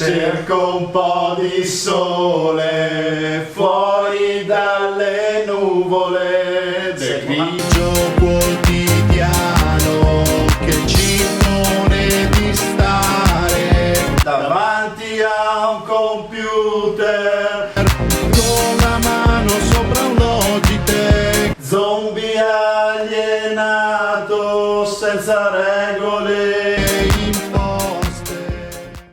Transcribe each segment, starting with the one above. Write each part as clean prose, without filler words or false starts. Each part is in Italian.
Cerco un po' di sole fuori dalle nuvole del grigio quotidiano che ci impone di stare davanti a un computer con la mano sopra un Logitech, zombie alienato senza regole imposte.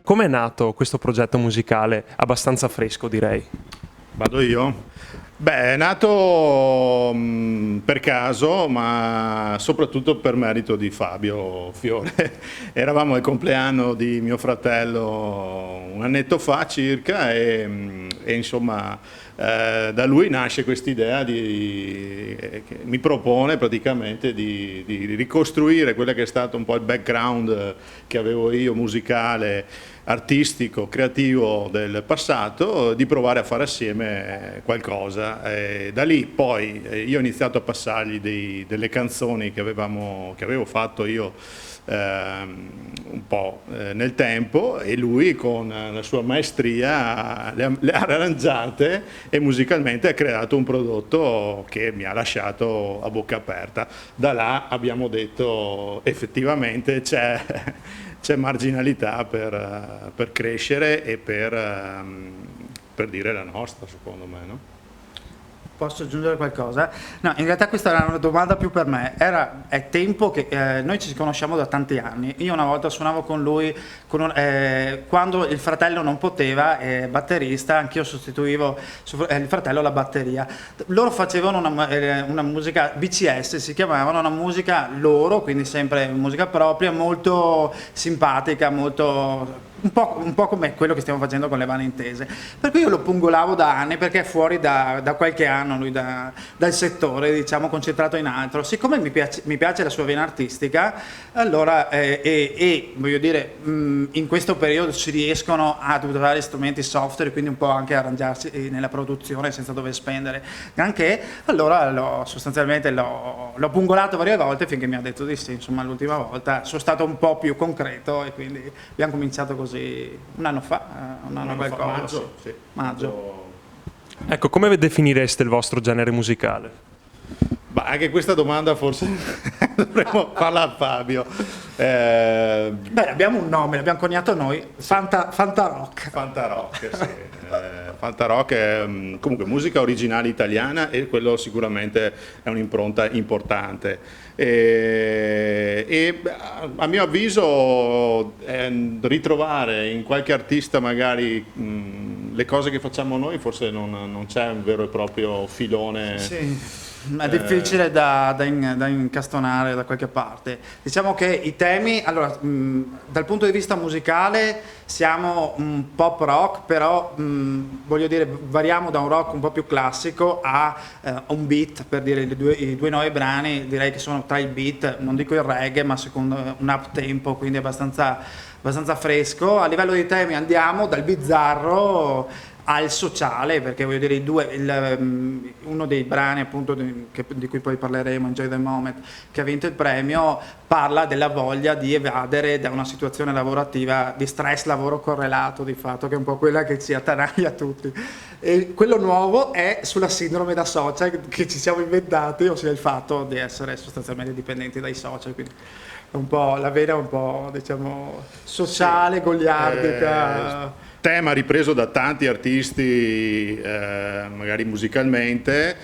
Com'è nato questo progetto musicale abbastanza fresco, direi? Vado io? Beh, è nato per caso, ma soprattutto per merito di Fabio Fiore. Eravamo al compleanno di mio fratello un annetto fa circa e insomma da lui nasce quest'idea che mi propone praticamente di ricostruire quello che è stato un po' il background che avevo io musicale, artistico, creativo del passato, di provare a fare assieme qualcosa. E da lì poi io ho iniziato a passargli delle canzoni che avevo fatto io un po' nel tempo, e lui con la sua maestria le ha arrangiate e musicalmente ha creato un prodotto che mi ha lasciato a bocca aperta. Da là abbiamo detto effettivamente c'è marginalità per crescere e per dire la nostra, secondo me, no? Posso aggiungere qualcosa? No, in realtà questa era una domanda più per me. È tempo che noi ci conosciamo da tanti anni. Io una volta suonavo con lui quando il fratello non poteva, batterista, anch'io sostituivo il fratello alla batteria. Loro facevano una musica BCS, si chiamavano, una musica loro, quindi sempre musica propria, molto simpatica, molto un po' come quello che stiamo facendo con le Vane Intese. Per cui io lo pungolavo da anni, perché è fuori da qualche anno lui dal settore, diciamo, concentrato in altro. Siccome mi piace la sua vena artistica, allora voglio dire, in questo periodo si riescono ad usare strumenti software, quindi un po' anche arrangiarsi nella produzione senza dover spendere granché. Allora sostanzialmente l'ho pungolato varie volte finché mi ha detto di sì. Insomma, l'ultima volta sono stato un po' più concreto e quindi abbiamo cominciato così un anno fa, qualcosa. Maggio, sì. Maggio. Ecco, come definireste il vostro genere musicale? Beh, anche questa domanda forse dovremmo farla a Fabio. Beh, abbiamo un nome, l'abbiamo coniato noi, Fanta Rock. Fanta Rock, sì. Fanta Rock è comunque musica originale italiana, e quello sicuramente è un'impronta importante. E a mio avviso ritrovare in qualche artista magari le cose che facciamo noi, forse non c'è un vero e proprio filone. Sì. È difficile da incastonare da qualche parte. Diciamo che i temi, allora, dal punto di vista musicale siamo un pop rock, però voglio dire, variamo da un rock un po' più classico a un beat, per dire i due nuovi brani direi che sono tra il beat, non dico il reggae, ma secondo un up tempo, quindi abbastanza fresco. A livello di temi andiamo dal bizzarro al sociale, perché voglio dire uno dei brani appunto di cui poi parleremo, Enjoy the Moment, che ha vinto il premio, parla della voglia di evadere da una situazione lavorativa di stress lavoro correlato, di fatto, che è un po' quella che ci attanaglia tutti. E quello nuovo è sulla sindrome da social che ci siamo inventati, ossia il fatto di essere sostanzialmente dipendenti dai social, quindi è un po' la vena un po', diciamo, sociale, sì, goliardica. Tema ripreso da tanti artisti, magari musicalmente,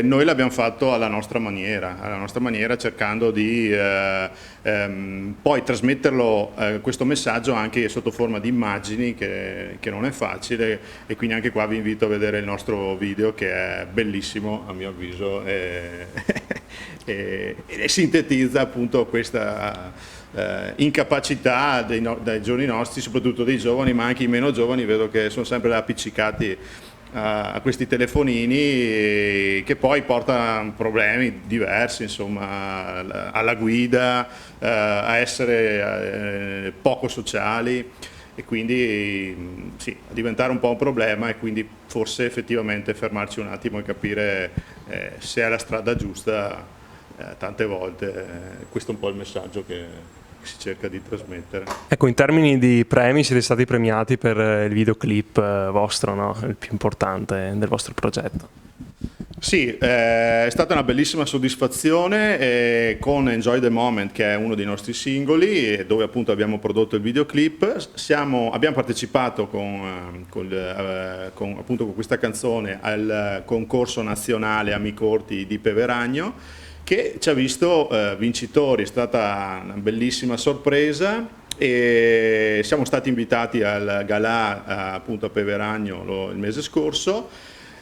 noi l'abbiamo fatto alla nostra maniera, cercando di poi trasmetterlo, questo messaggio, anche sotto forma di immagini, che non è facile, e quindi anche qua vi invito a vedere il nostro video, che è bellissimo a mio avviso e sintetizza appunto questa incapacità dai giorni nostri, soprattutto dei giovani, ma anche i meno giovani, vedo che sono sempre appiccicati a questi telefonini, che poi portano problemi diversi, insomma, alla guida, a essere poco sociali, e quindi sì, a diventare un po' un problema, e quindi forse effettivamente fermarci un attimo e capire se è la strada giusta. Tante volte questo è un po' il messaggio che che si cerca di trasmettere. Ecco, in termini di premi siete stati premiati per il videoclip vostro, no? Il più importante del vostro progetto. Sì, è stata una bellissima soddisfazione con Enjoy the Moment, che è uno dei nostri singoli, dove appunto abbiamo prodotto il videoclip. Abbiamo partecipato appunto con questa canzone al concorso nazionale Amicorti di Peveragno, che ci ha visto vincitori. È stata una bellissima sorpresa e siamo stati invitati al galà appunto a Peveragno il mese scorso.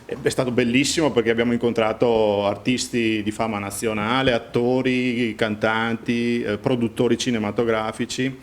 È stato bellissimo perché abbiamo incontrato artisti di fama nazionale, attori, cantanti, produttori cinematografici.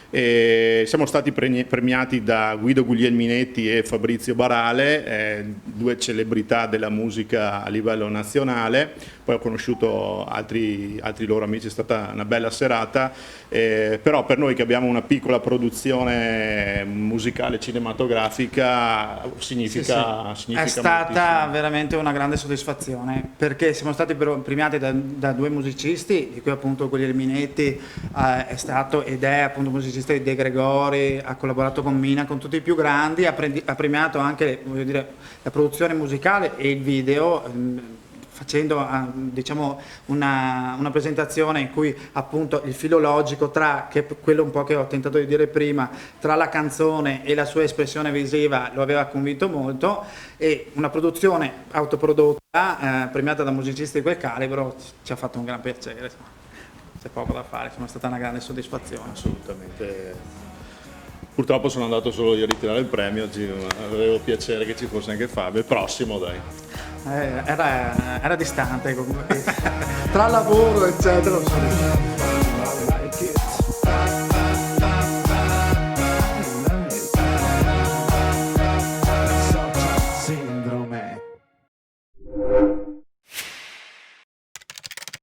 E siamo stati premiati da Guido Guglielminetti e Fabrizio Barale, due celebrità della musica a livello nazionale. Poi ho conosciuto altri loro amici, è stata una bella serata, però per noi che abbiamo una piccola produzione musicale cinematografica significa è stata moltissimo. veramente una grande soddisfazione, perché siamo stati premiati da due musicisti, di cui appunto Guglielminetti è stato ed è appunto musicista di De Gregori, ha collaborato con Mina, con tutti i più grandi, ha premiato anche, voglio dire, la produzione musicale e il video, facendo diciamo una presentazione in cui appunto il filo logico che è quello un po' che ho tentato di dire prima, tra la canzone e la sua espressione visiva lo aveva convinto molto, e una produzione autoprodotta premiata da musicisti di quel calibro ci ha fatto un gran piacere. C'è poco da fare, è stata una grande soddisfazione. Assolutamente. Purtroppo sono andato solo io a ritirare il premio, avevo piacere che ci fosse anche Fabio. Il prossimo, dai. Era distante comunque. Tra lavoro eccetera.